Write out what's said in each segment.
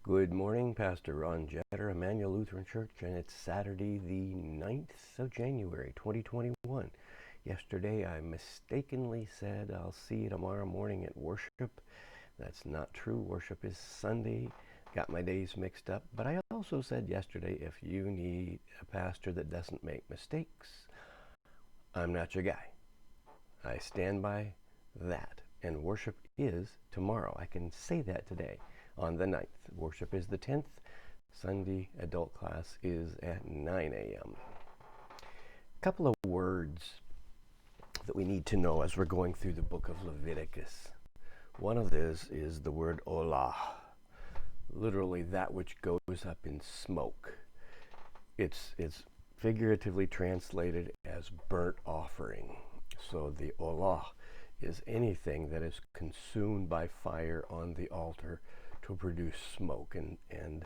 Good morning, Pastor Ron Jetter, Immanuel Lutheran Church, and it's Saturday the 9th of January, 2021. Yesterday I mistakenly said I'll see you tomorrow morning at worship. That's not true. Worship is Sunday. Got my days mixed up. But I also said yesterday, if you need a pastor that doesn't make mistakes, I'm not your guy. I stand by that. And worship is tomorrow. I can say that today. On the 9th. Worship is the 10th. Sunday adult class is at 9 a.m. A couple of words that we need to know as we're going through the book of Leviticus. One of these is the word olah, literally that which goes up in smoke. It's figuratively translated as burnt offering. So the olah is anything that is consumed by fire on the altar to produce smoke, and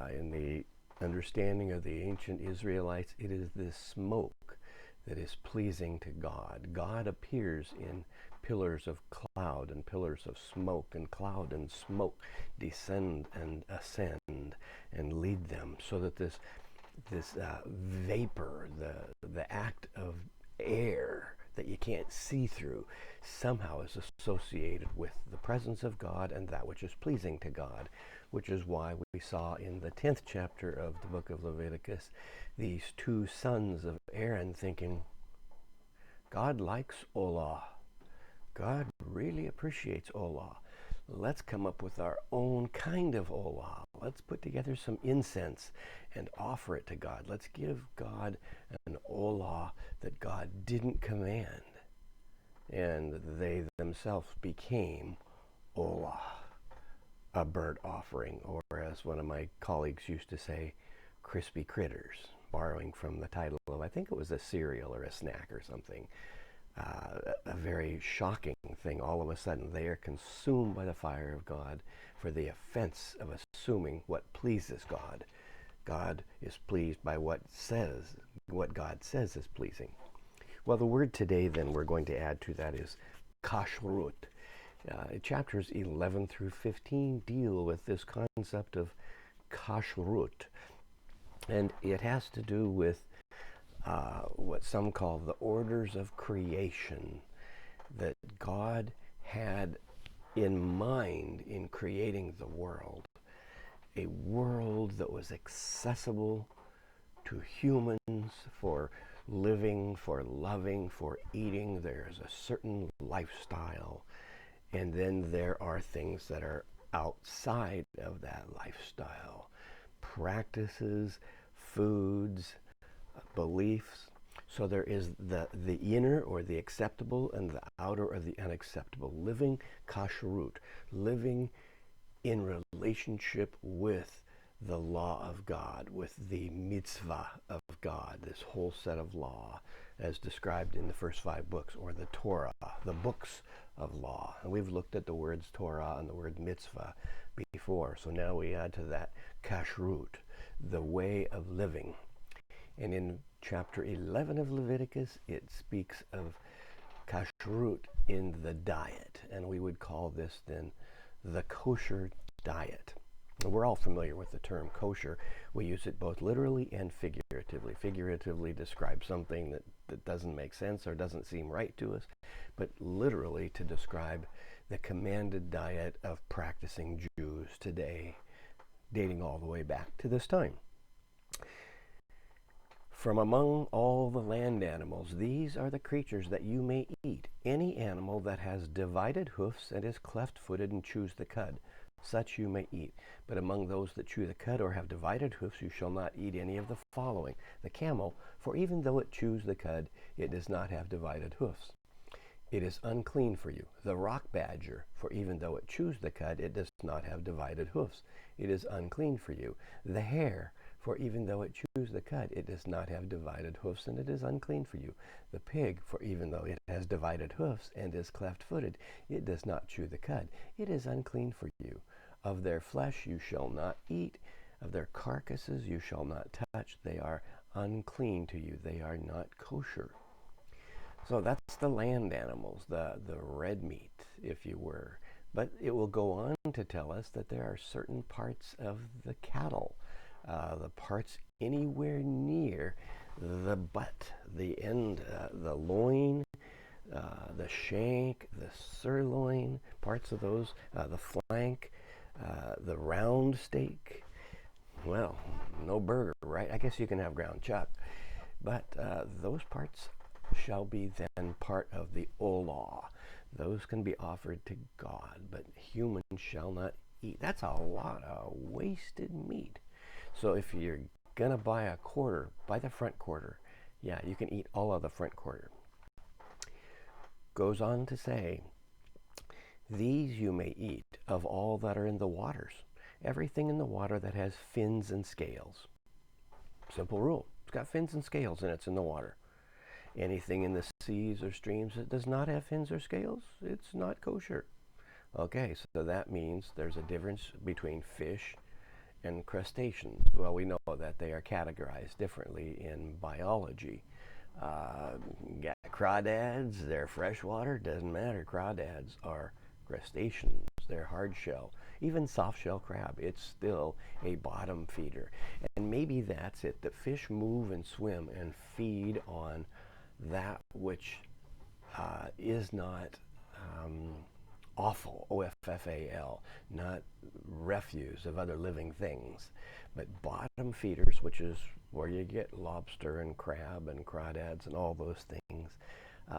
in the understanding of the ancient Israelites, it is this smoke that is pleasing to God. God appears in pillars of cloud and pillars of smoke, and cloud and smoke descend and ascend and lead them, so that this vapor, the act of air that you can't see through, somehow is associated with the presence of God and that which is pleasing to God, which is why we saw in the 10th chapter of the book of Leviticus these two sons of Aaron thinking, God likes olah. God really appreciates olah. Let's come up with our own kind of olah. Let's put together some incense and offer it to God. Let's give God an olah that God didn't command. And they themselves became olah, a burnt offering, or as one of my colleagues used to say, crispy critters, borrowing from the title of, I think it was a cereal or a snack or something. A very shocking thing. All of a sudden they are consumed by the fire of God for the offense of assuming what pleases God. God is pleased by what God says is pleasing. Well, the word today then we're going to add to that is kashrut. Chapters 11 through 15 deal with this concept of kashrut, and it has to do with what some call the orders of creation that God had in mind in creating the world. A world that was accessible to humans for living, for loving, for eating. There's a certain lifestyle. And then there are things that are outside of that lifestyle. Practices, foods, beliefs. So there is the inner or the acceptable and the outer or the unacceptable. Living kashrut, living in relationship with the law of God, with the mitzvah of God, this whole set of law as described in the first 5 books, or the Torah, the books of law. And we've looked at the words Torah and the word mitzvah before, so now we add to that kashrut, the way of living. And in chapter 11 of Leviticus, it speaks of kashrut in the diet, and we would call this then the kosher diet. We're all familiar with the term kosher. We use it both literally and figuratively. Figuratively describe something that doesn't make sense or doesn't seem right to us, but literally to describe the commanded diet of practicing Jews today, dating all the way back to this time. From among all the land animals, these are the creatures that you may eat. Any animal that has divided hoofs and is cleft-footed and chews the cud, such you may eat. But among those that chew the cud or have divided hoofs, you shall not eat any of the following: the camel, for even though it chews the cud, it does not have divided hoofs. It is unclean for you. The rock badger, for even though it chews the cud, it does not have divided hoofs. It is unclean for you. The hare, for even though it chews the cud, it does not have divided hoofs, and it is unclean for you. The pig, for even though it has divided hoofs and is cleft-footed, it does not chew the cud. It is unclean for you. Of their flesh you shall not eat. Of their carcasses you shall not touch. They are unclean to you. They are not kosher. So that's the land animals, the red meat, if you were, But it will go on to tell us that there are certain parts of the cattle, the parts anywhere near the butt, the end, the loin, the shank, the sirloin, parts of those, the flank, the round steak. Well, no burger, right? I guess you can have ground chuck. But those parts shall be then part of the olah. Those can be offered to God, but humans shall not eat. That's a lot of wasted meat. So if you're going to buy a quarter, buy the front quarter. Yeah, you can eat all of the front quarter. Goes on to say, these you may eat of all that are in the waters. Everything in the water that has fins and scales. Simple rule. It's got fins and scales and it's in the water. Anything in the seas or streams that does not have fins or scales, it's not kosher. Okay, so that means there's a difference between fish and crustaceans. Well, we know that they are categorized differently in biology. Got crawdads, they're freshwater, doesn't matter. Crawdads are crustaceans, they're hard shell. Even soft shell crab, it's still a bottom feeder. And maybe that's it, that fish move and swim and feed on that which is not offal, O-F-F-A-L, not refuse of other living things, but bottom feeders, which is where you get lobster and crab and crawdads and all those things.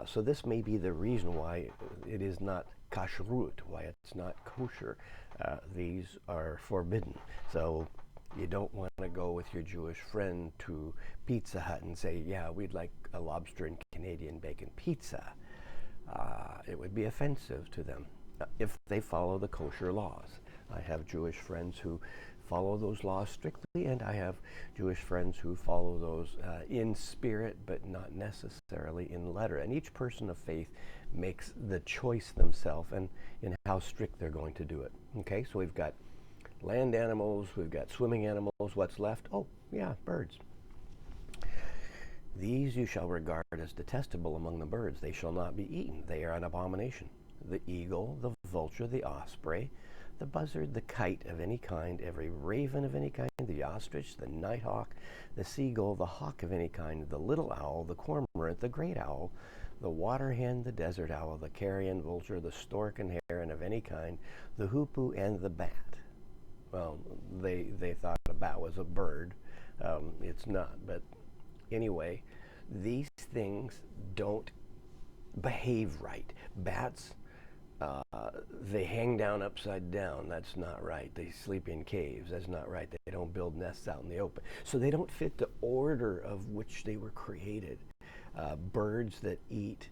So this may be the reason why it is not kashrut, why it's not kosher. These are forbidden. So you don't want to go with your Jewish friend to Pizza Hut and say, yeah, we'd like a lobster and Canadian bacon pizza. It would be offensive to them if they follow the kosher laws. I have Jewish friends who follow those laws strictly, and I have Jewish friends who follow those in spirit, but not necessarily in letter. And each person of faith makes the choice themselves and in how strict they're going to do it. Okay, so we've got land animals, we've got swimming animals. What's left? Oh, yeah, birds. These you shall regard as detestable among the birds. They shall not be eaten. They are an abomination. The eagle, the vulture, the osprey, the buzzard, the kite of any kind, every raven of any kind, the ostrich, the nighthawk, the seagull, the hawk of any kind, the little owl, the cormorant, the great owl, the water hen, the desert owl, the carrion vulture, the stork and heron of any kind, the hoopoe, and the bat. Well, they thought a bat was a bird. It's not, but anyway, these things don't behave right. Bats, they hang down upside down. That's not right. They sleep in caves. That's not right. They don't build nests out in the open. So they don't fit the order of which they were created. Birds that eat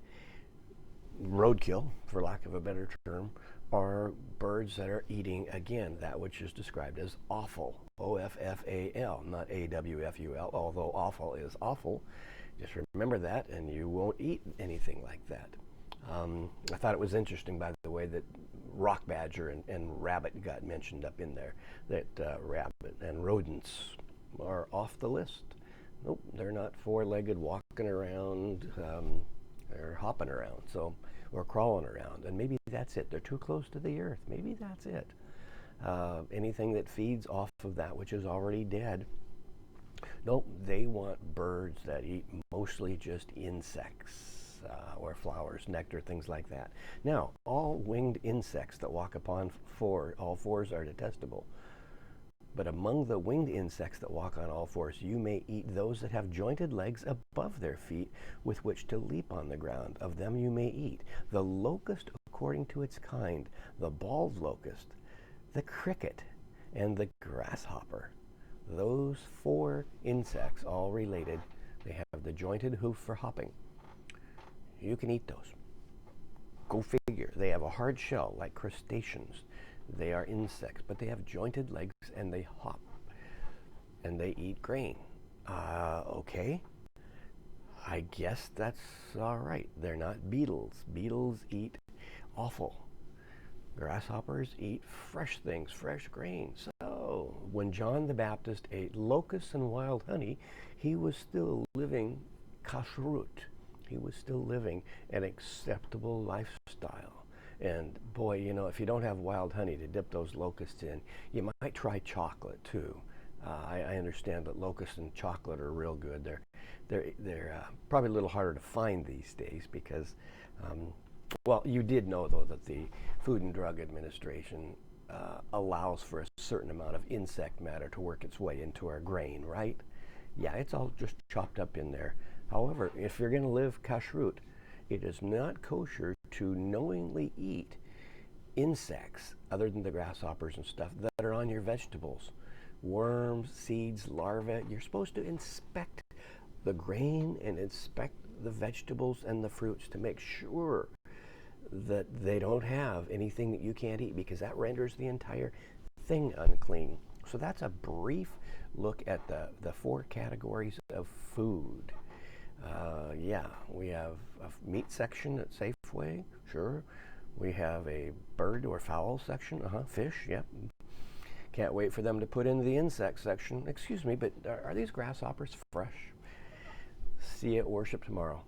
roadkill, for lack of a better term, are birds that are eating, again, that which is described as offal, O-F-F-A-L, not A-W-F-U-L, although offal is awful. Just remember that, and you won't eat anything like that. I thought it was interesting, by the way, that rock badger and rabbit got mentioned up in there, that rabbit and rodents are off the list. Nope, they're not four-legged walking around, they're hopping around, so, or crawling around, and maybe that's it. They're too close to the earth. Maybe that's it. Anything that feeds off of that which is already dead. Nope, they want birds that eat mostly just insects or flowers, nectar, things like that. Now, all winged insects that walk upon all fours are detestable. But among the winged insects that walk on all fours, you may eat those that have jointed legs above their feet with which to leap on the ground. Of them you may eat the locust according to its kind, the bald locust, the cricket, and the grasshopper. Those four insects, all related, they have the jointed hoof for hopping. You can eat those. Go figure. They have a hard shell like crustaceans. They are insects, but they have jointed legs and they hop. And they eat grain. Okay. I guess that's all right. They're not beetles. Beetles eat offal. Grasshoppers eat fresh things, fresh grain. So when John the Baptist ate locusts and wild honey, he was still living kashrut. He was still living an acceptable lifestyle. And boy, you know, if you don't have wild honey to dip those locusts in, you might try chocolate too. I understand that locusts and chocolate are real good. They're probably a little harder to find these days because, well, you did know though that the Food and Drug Administration allows for a certain amount of insect matter to work its way into our grain, right? Yeah, it's all just chopped up in there. However, if you're going to live kashrut, it is not kosher to knowingly eat insects other than the grasshoppers and stuff that are on your vegetables. Worms, seeds, larvae. You're supposed to inspect the grain and inspect the vegetables and the fruits to make sure that they don't have anything that you can't eat, because that renders the entire thing unclean. So that's a brief look at the four categories of food. Yeah, we have a meat section at Safeway, sure. We have a bird or fowl section, fish, yep. Can't wait for them to put in the insect section. Excuse me, but are these grasshoppers fresh? See you at worship tomorrow.